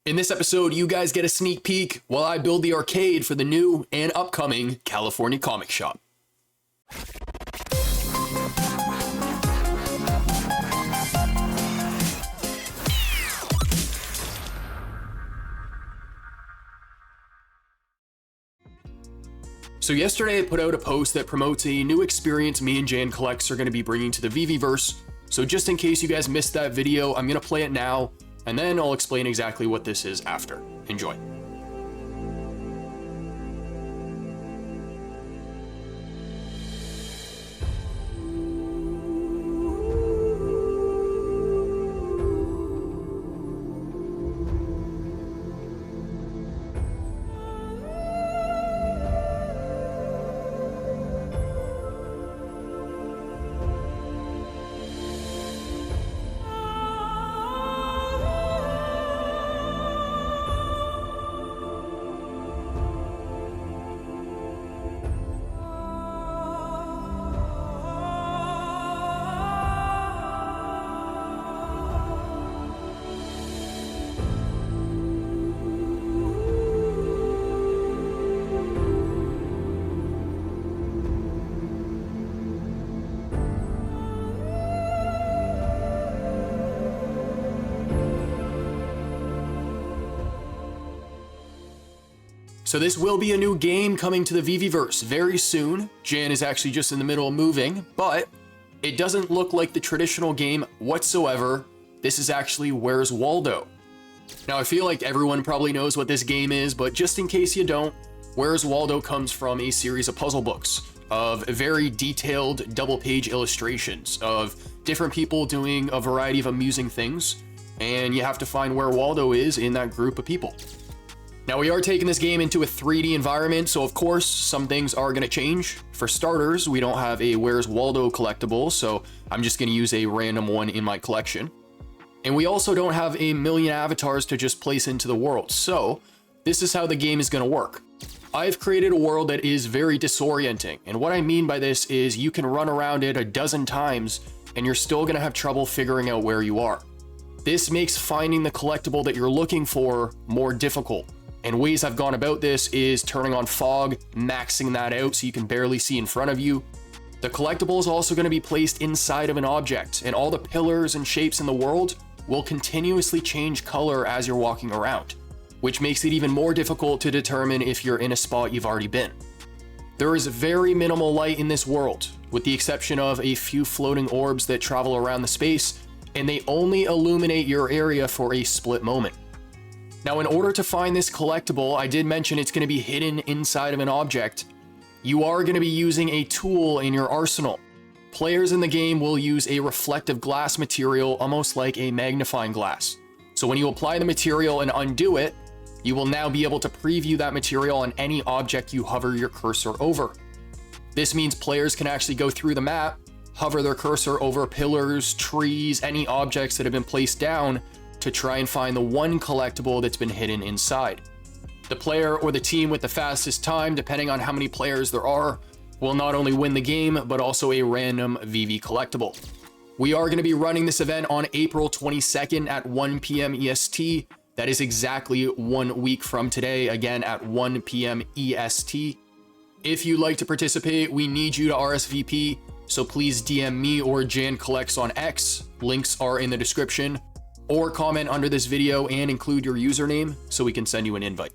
In this episode, you guys get a sneak peek while I build the arcade for the new and upcoming California comic shop. So yesterday I put out a post that promotes a new experience me and 𝐂𝐿𝐾 are going to be bringing to the VeVeVerse. So just in case you guys missed that video, I'm going to play it now, and then I'll explain exactly what this is after. Enjoy. So this will be a new game coming to the VeVeVerse very soon. Jan is actually just in the middle of moving, but it doesn't look like the traditional game whatsoever. This is actually Where's Waldo? Now I feel like everyone probably knows what this game is, but just in case you don't, Where's Waldo comes from a series of puzzle books of very detailed double-page illustrations of different people doing a variety of amusing things, and you have to find where Waldo is in that group of people. Now we are taking this game into a 3D environment, so of course some things are going to change. For starters, we don't have a Where's Waldo collectible, so I'm just going to use a random one in my collection. And we also don't have a million avatars to just place into the world, so this is how the game is going to work. I've created a world that is very disorienting, and what I mean by this is you can run around it a dozen times and you're still going to have trouble figuring out where you are. This makes finding the collectible that you're looking for more difficult. And ways I've gone about this is turning on fog, maxing that out so you can barely see in front of you. The collectible is also going to be placed inside of an object, and all the pillars and shapes in the world will continuously change color as you're walking around, which makes it even more difficult to determine if you're in a spot you've already been. There is very minimal light in this world, with the exception of a few floating orbs that travel around the space, and they only illuminate your area for a split moment. Now, in order to find this collectible, I did mention it's going to be hidden inside of an object. You are going to be using a tool in your arsenal. Players in the game will use a reflective glass material, almost like a magnifying glass. So when you apply the material and undo it, you will now be able to preview that material on any object you hover your cursor over. This means players can actually go through the map, hover their cursor over pillars, trees, any objects that have been placed down, to try and find the one collectible that's been hidden inside. The player or the team with the fastest time, depending on how many players there are, will not only win the game, but also a random VV collectible. We are going to be running this event on April 22nd at 1 p.m. EST. That is exactly 1 week from today, again at 1 p.m. EST. If you'd like to participate, we need you to RSVP, so please DM me or 𝐂𝐿𝐾 on X. Links are in the description. Or comment under this video and include your username so we can send you an invite.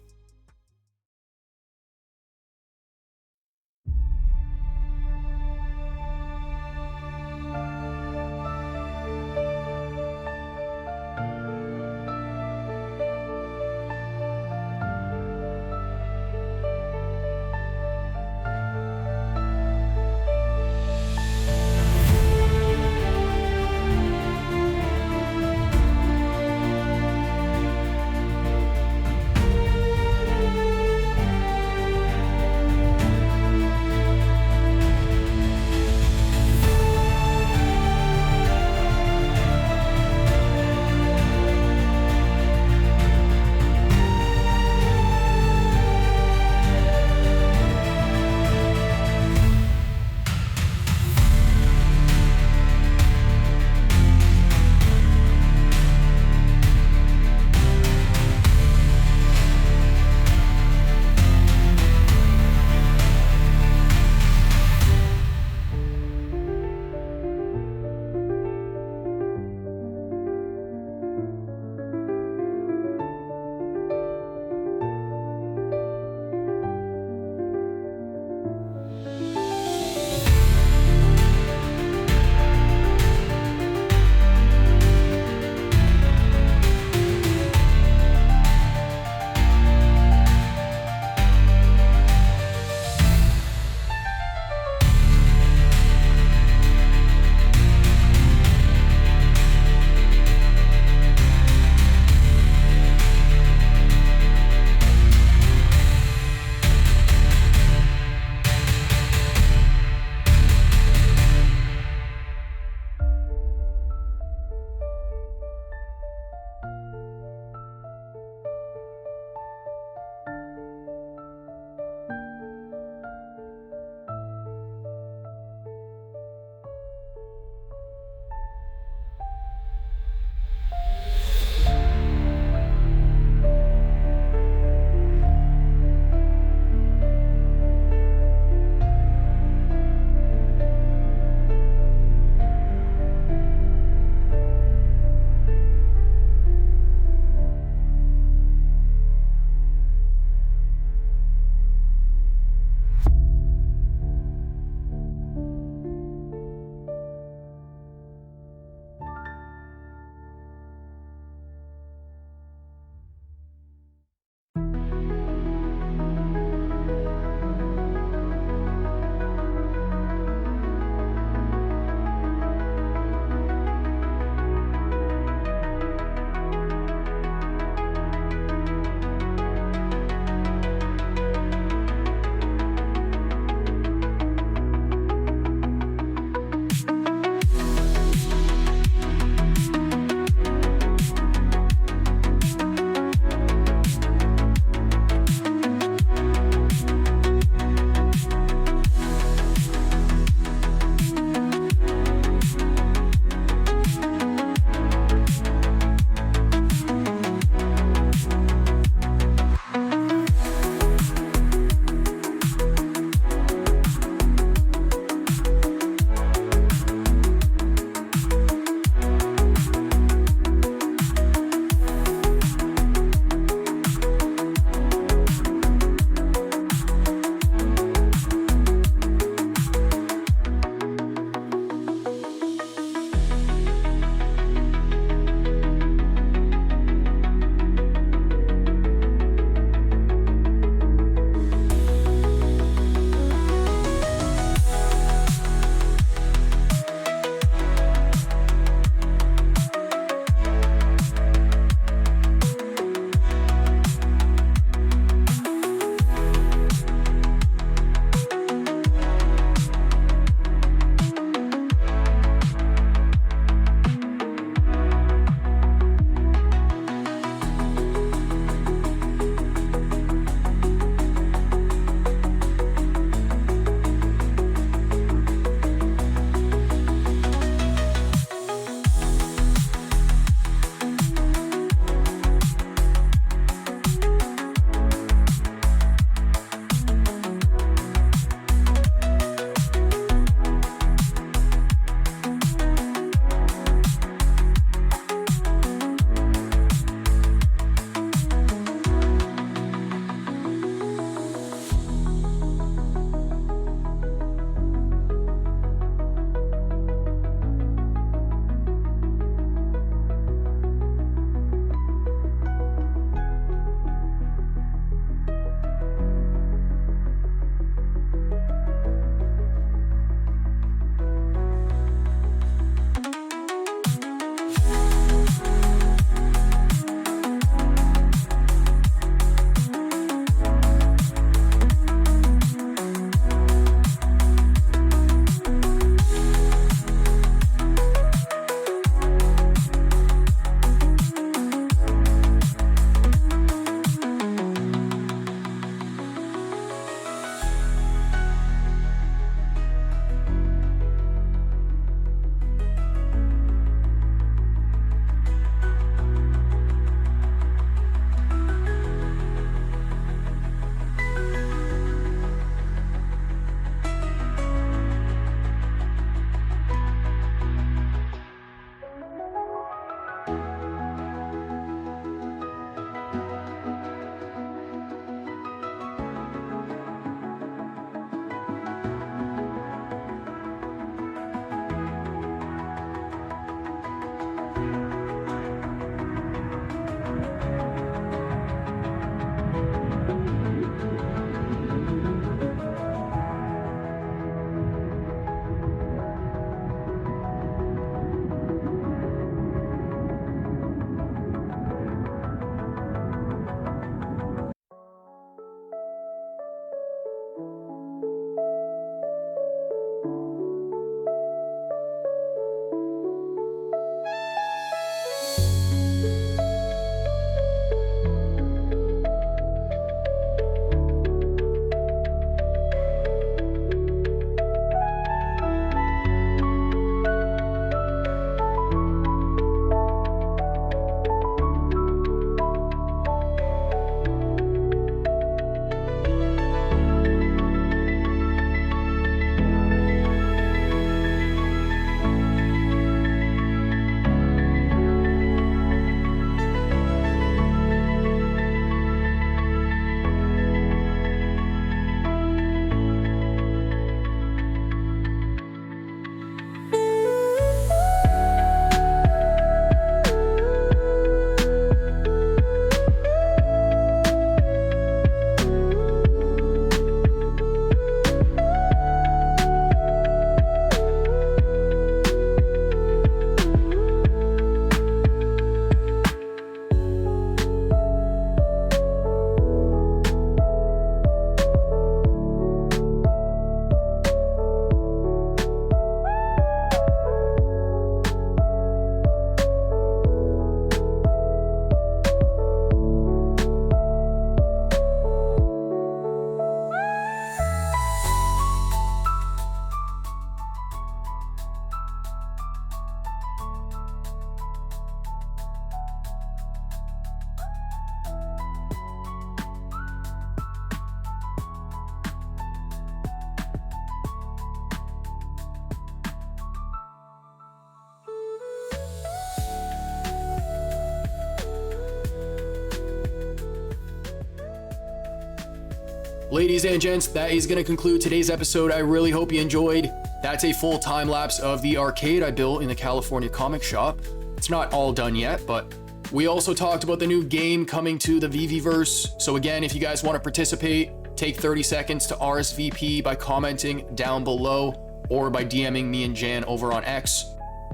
Ladies and gents, that is going to conclude today's episode. I really hope you enjoyed. That's a full time lapse of the arcade I built in the California comic shop. It's not all done yet, but we also talked about the new game coming to the VeVeVerse. So again, if you guys want to participate, take 30 seconds to RSVP by commenting down below or by DMing me and Jan over on X.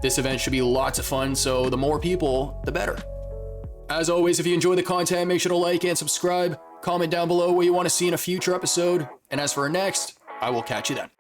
This event should be lots of fun, so the more people, the better. As always, if you enjoy the content, make sure to like and subscribe. Comment down below what you want to see in a future episode. And as for our next, I will catch you then.